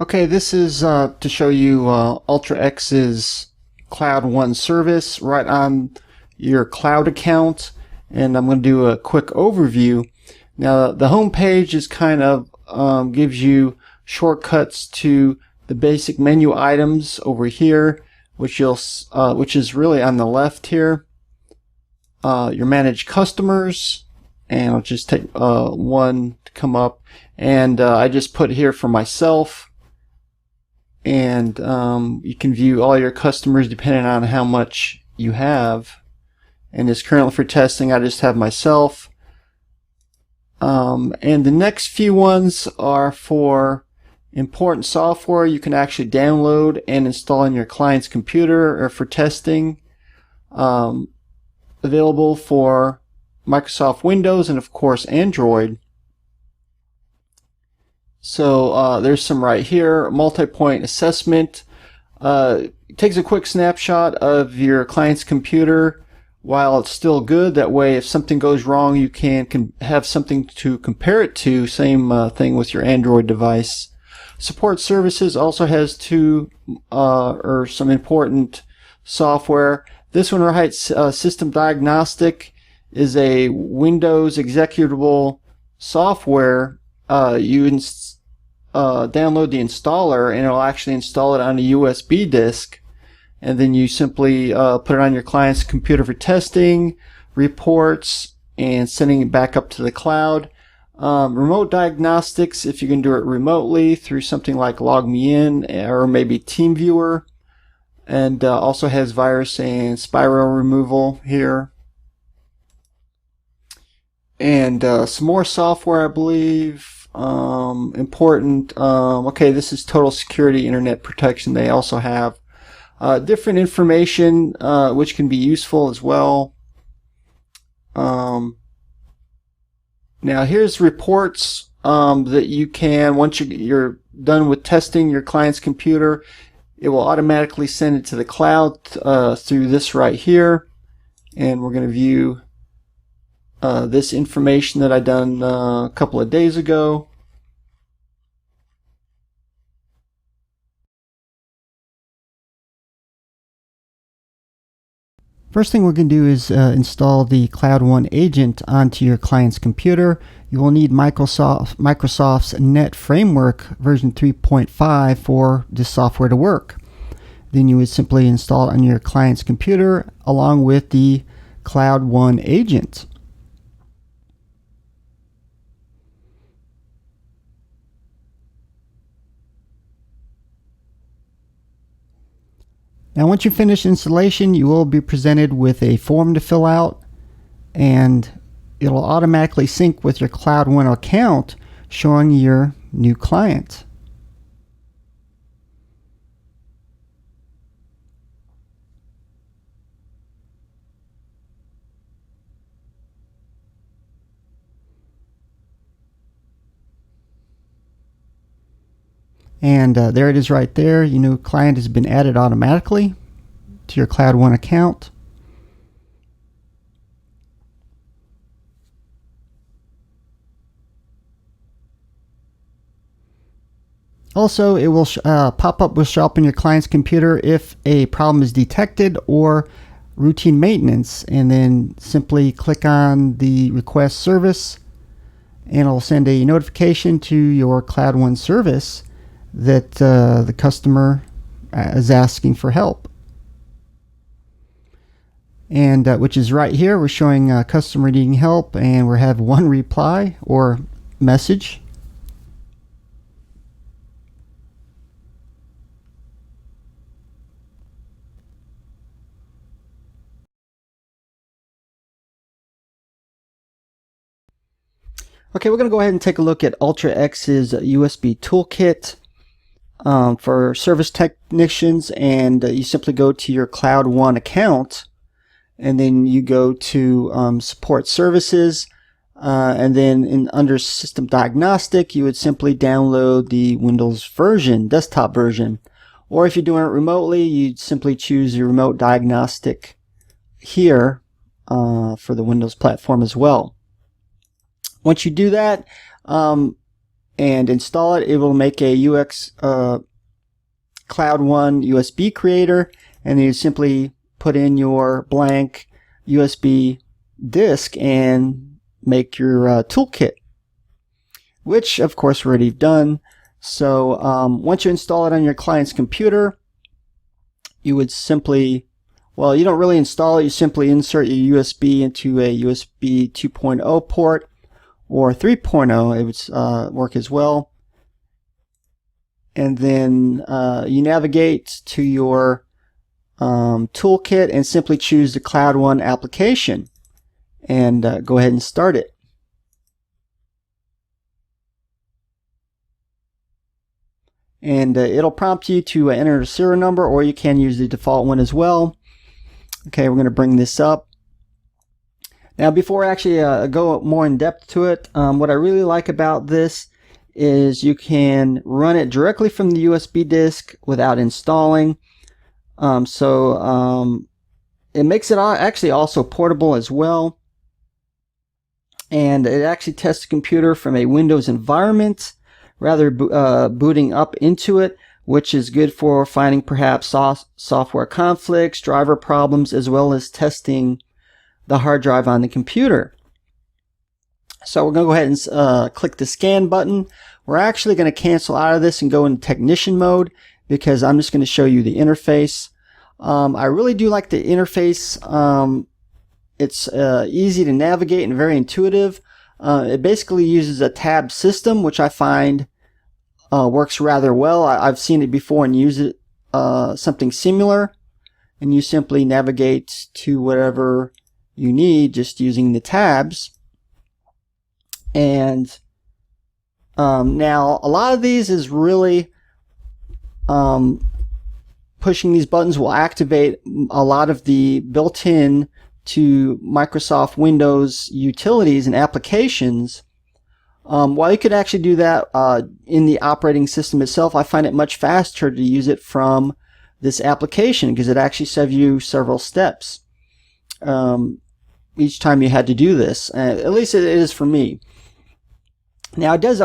Okay, this is to show you UltraX's CloudOne service right on your cloud account, and I'm going to do a quick overview. Now, the home page is kind of gives you shortcuts to the basic menu items over here, which is really on the left here. Your managed customers, and I'll just take one to come up, and I just put here for myself. And you can view all your customers depending on how much you have. And it's currently for testing. I just have myself. And the next few ones are for important software you can actually download and install on your client's computer or for testing. Available for Microsoft Windows and of course Android. So there's some right here. Multi-point assessment. It takes a quick snapshot of your client's computer while it's still good. That way, if something goes wrong, you can have something to compare it to. Same thing with your Android device. Support services also has some important software. This one right, System Diagnostic, is a Windows executable software. You download the installer and it'll actually install it on a USB disk, and then you simply put it on your client's computer for testing, reports, and sending it back up to the cloud. Remote diagnostics, if you can do it remotely through something like LogMeIn or maybe TeamViewer, and also has virus and spyware removal here. And some more software, I believe. Important. Okay, this is total security internet protection. They also have different information which can be useful as well. Now here's reports that you can, once you're done with testing your client's computer, it will automatically send it to the cloud through this right here, and we're going to view this information that I done a couple of days ago. First thing we're going to do is install the CloudOne Agent onto your client's computer. You will need Microsoft's Net Framework version 3.5 for this software to work. Then you would simply install it on your client's computer along with the CloudOne Agent. Now once you finish installation, you will be presented with a form to fill out, and it'll automatically sync with your CloudOne account showing your new client. And there it is right there. Your new client has been added automatically to your CloudOne account. Also, it will pop-up will show up on your client's computer if a problem is detected or routine maintenance, and then simply click on the request service and it'll send a notification to your CloudOne service that the customer is asking for help. And which is right here. We're showing customer needing help, and we have one reply or message. Okay, we're going to go ahead and take a look at UltraX's USB toolkit for service technicians, and you simply go to your CloudOne account, and then you go to support services, and then under system diagnostic you would simply download the Windows version, desktop version, or if you're doing it remotely you'd simply choose your remote diagnostic here for the Windows platform as well. Once you do that, and install it, it will make a CloudOne USB creator, and you simply put in your blank USB disk and make your toolkit, which of course already done. So once you install it on your client's computer, you would simply, well, you don't really install it, you simply insert your USB into a USB 2.0 port or 3.0, it would work as well. And then you navigate to your toolkit and simply choose the CloudOne application and go ahead and start it. And it'll prompt you to enter a serial number, or you can use the default one as well. Okay, we're going to bring this up. Now before I actually go more in depth to it, what I really like about this is you can run it directly from the USB disk without installing. It makes it actually also portable as well. And it actually tests the computer from a Windows environment rather booting up into it, which is good for finding perhaps software conflicts, driver problems, as well as testing the hard drive on the computer. So we're going to go ahead and click the scan button. We're actually going to cancel out of this and go into technician mode because I'm just going to show you the interface. I really do like the interface. It's easy to navigate and very intuitive. It basically uses a tab system, which I find works rather well. I've seen it before and use it something similar, and you simply navigate to whatever you need just using the tabs. And now a lot of these is really pushing these buttons will activate a lot of the built-in to Microsoft Windows utilities and applications. While you could actually do that in the operating system itself, I find it much faster to use it from this application because it actually saves you several steps each time you had to do this. At least it is for me. Now it does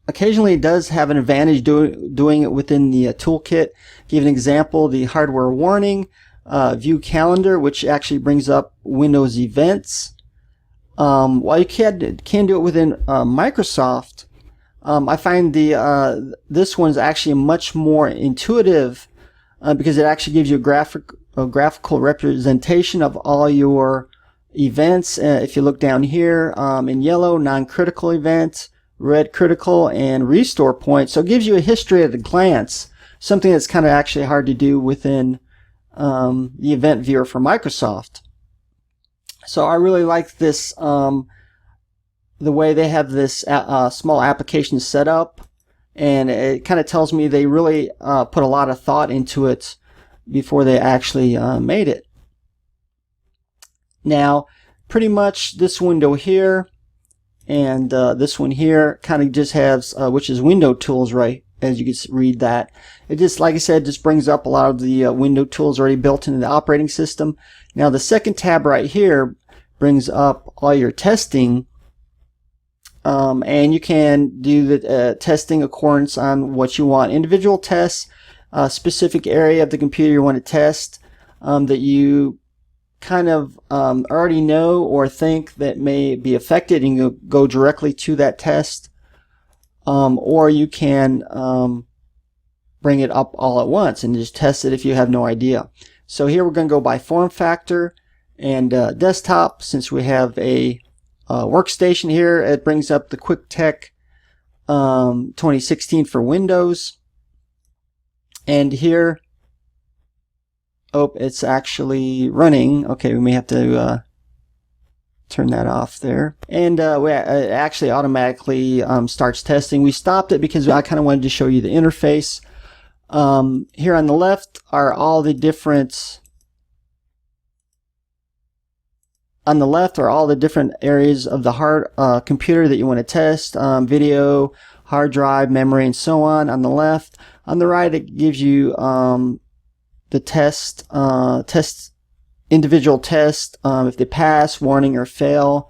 occasionally it does have an advantage doing it within the toolkit. Give an example: the hardware warning, view calendar, which actually brings up Windows events. While you can do it within Microsoft, I find this one is actually much more intuitive because it actually gives you a graphical representation of all your events. If you look down here in yellow, non-critical events, red critical, and restore point. So it gives you a history at a glance, something that's kind of actually hard to do within the event viewer for Microsoft. So I really like this, the way they have this small application set up, and it kind of tells me they really put a lot of thought into it before they actually made it. Now, pretty much this window here and this one here kind of just has, which is window tools, right? As you can read that. It just, like I said, just brings up a lot of the window tools already built into the operating system. Now the second tab right here brings up all your testing, and you can do the testing accordance on what you want. Individual tests, specific area of the computer you want to test that you kind of already know or think that may be affected, and you go directly to that test. Or you can bring it up all at once and just test it if you have no idea. So here we're going to go by form factor and desktop. Since we have a workstation here, it brings up the QuickTech 2016 for Windows. And here, oh, it's actually running. Okay, we may have to turn that off there. And it actually automatically starts testing. We stopped it because I kind of wanted to show you the interface. Here on the left are all the different areas of the hard computer that you want to test: video, hard drive, memory, and so on. On the left, on the right, it gives you the individual test, if they pass, warning, or fail.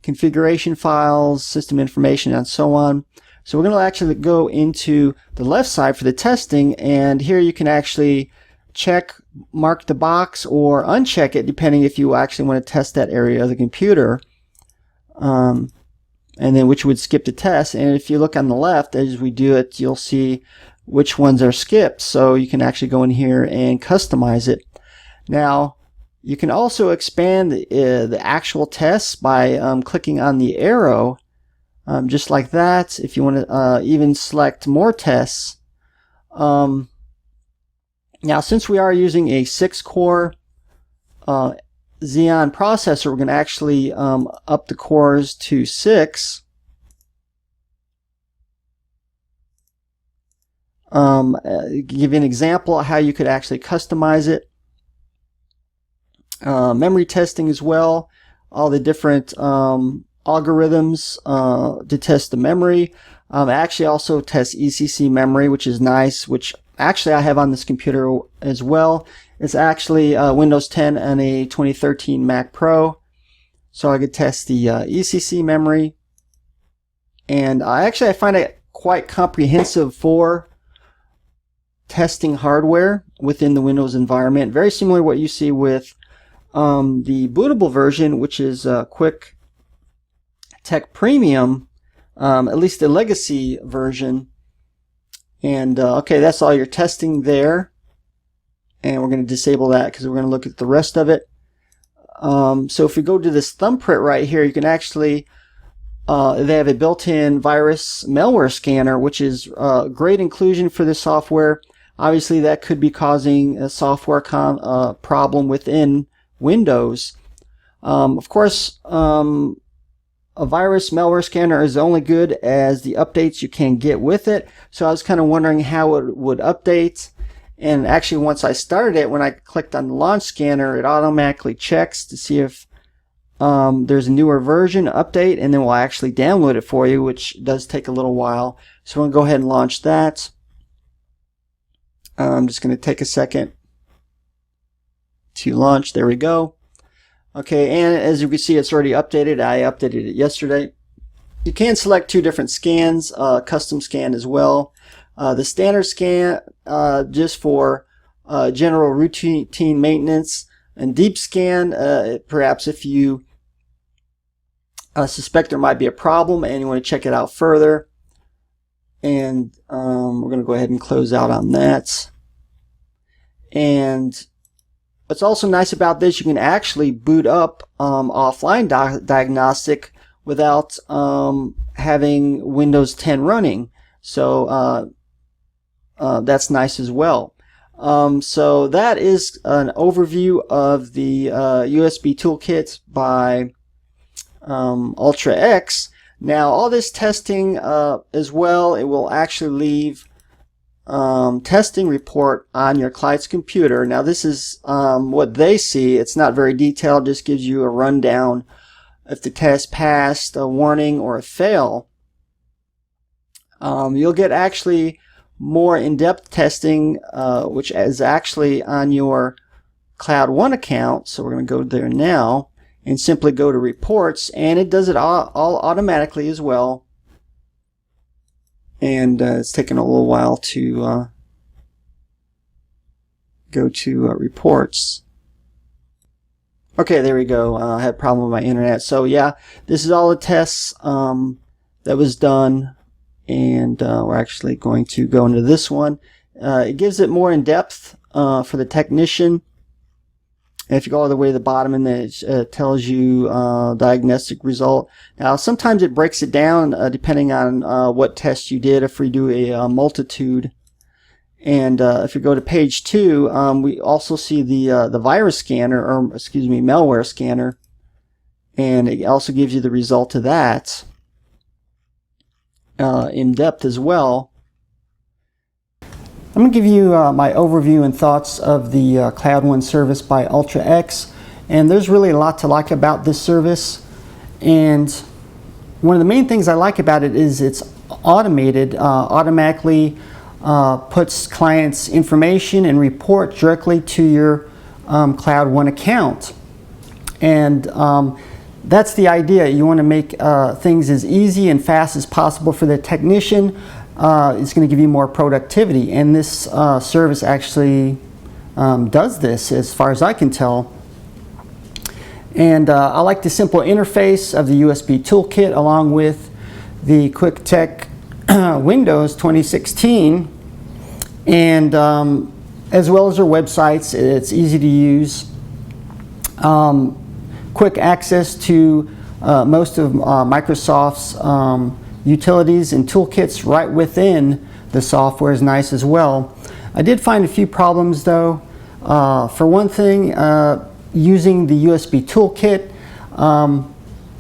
configuration files, system information, and so on. So we're going to actually go into the left side for the testing, and here you can actually check, mark the box, or uncheck it depending if you actually want to test that area of the computer, and then which would skip the test. And if you look on the left as we do it, you'll see which ones are skipped, so you can actually go in here and customize it. Now you can also expand the actual tests by clicking on the arrow, just like that. If you want to even select more tests. Now, since we are using a 6-core Xeon processor, we're going to actually up the cores to 6. Give you an example of how you could actually customize it. Memory testing as well, all the different algorithms to test the memory. Actually also test ECC memory, which is nice, which actually I have on this computer as well. It's actually Windows 10 and a 2013 Mac Pro, so I could test the ECC memory. And I find it quite comprehensive for testing hardware within the Windows environment. Very similar to what you see with the bootable version, which is QuickTech Premium, at least the legacy version. And okay, that's all your testing there, and we're going to disable that because we're going to look at the rest of it. So if we go to this thumbprint right here, you can actually they have a built-in virus malware scanner, which is great inclusion for this software. Obviously that could be causing a software problem within Windows. Of course, a virus malware scanner is only good as the updates you can get with it. So I was kind of wondering how it would update. And actually, once I started it, when I clicked on the launch scanner, it automatically checks to see if there's a newer version update, and then we'll actually download it for you, which does take a little while. So I'm going to go ahead and launch that. I'm just going to take a second to launch. There we go. Okay, and as you can see, it's already updated. I updated it yesterday. You can select 2 different scans, custom scan as well. The standard scan just for general routine maintenance, and deep scan perhaps if you suspect there might be a problem and you want to check it out further. And we're going to go ahead and close out on that. And what's also nice about this, you can actually boot up offline diagnostic without having Windows 10 running. So that's nice as well. So that is an overview of the USB Toolkit by Ultra X. Now all this testing as well, it will actually leave testing report on your client's computer. Now this is what they see. It's not very detailed, just gives you a rundown if the test passed, a warning, or a fail. You'll get actually more in-depth testing, which is actually on your CloudOne account. So we're going to go there now and simply go to reports, and it does it all automatically as well. And it's taken a little while to go to reports. Okay, there we go. I had a problem with my internet. So yeah, this is all the tests that was done, and we're actually going to go into this one. It gives it more in depth for the technician. And if you go all the way to the bottom, and then it tells you diagnostic result. Now sometimes it breaks it down depending on what test you did, if we do a multitude. And if you go to page 2, we also see the virus scanner, or excuse me, malware scanner, and it also gives you the result of that in depth as well. I'm going to give you my overview and thoughts of the CloudOne service by Ultra X, and there's really a lot to like about this service. And one of the main things I like about it is it's automated, automatically puts clients' information and report directly to your CloudOne account. And that's the idea. You want to make things as easy and fast as possible for the technician. It's going to give you more productivity, and this service actually does this as far as I can tell. And I like the simple interface of the USB Toolkit along with the QuickTech Windows 2016, and as well as their websites. It's easy to use. Quick access to most of Microsoft's utilities and toolkits right within the software is nice as well. I did find a few problems though. For one thing, using the USB toolkit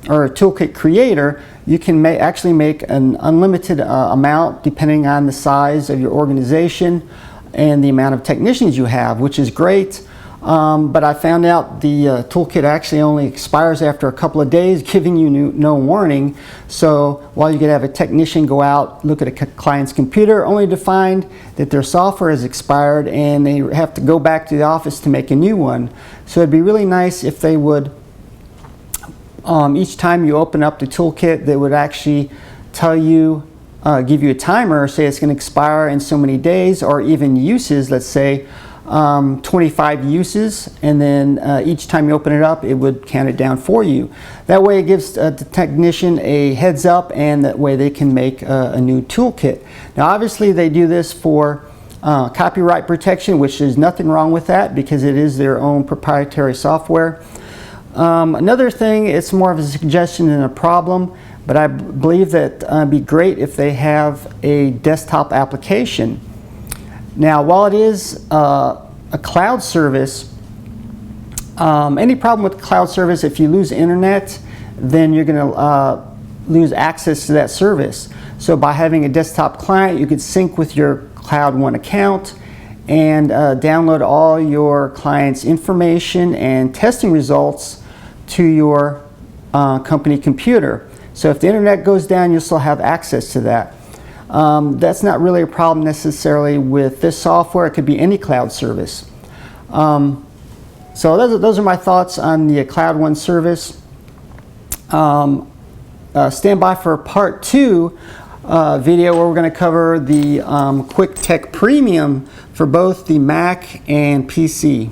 or a toolkit creator, you can actually make an unlimited amount depending on the size of your organization and the amount of technicians you have, which is great. But I found out the toolkit actually only expires after a couple of days, giving you no warning. So while you could have a technician go out, look at a client's computer, only to find that their software has expired and they have to go back to the office to make a new one. So it'd be really nice if they would, each time you open up the toolkit, they would actually tell you, give you a timer, say it's going to expire in so many days, or even uses, let's say 25 uses, and then each time you open it up it would count it down for you. That way it gives the technician a heads up, and that way they can make a new toolkit. Now obviously they do this for copyright protection, which is nothing wrong with that because it is their own proprietary software. Another thing, it's more of a suggestion than a problem, but I believe that it'd be great if they have a desktop application. Now, while it is a cloud service, any problem with the cloud service, if you lose internet, then you're going to lose access to that service. So by having a desktop client, you could sync with your CloudOne account and download all your client's information and testing results to your company computer. So if the internet goes down, you'll still have access to that. That's not really a problem necessarily with this software. It could be any cloud service. So those are my thoughts on the CloudOne service. Stand by for part 2 video where we're going to cover the QuickTech Premium for both the Mac and PC.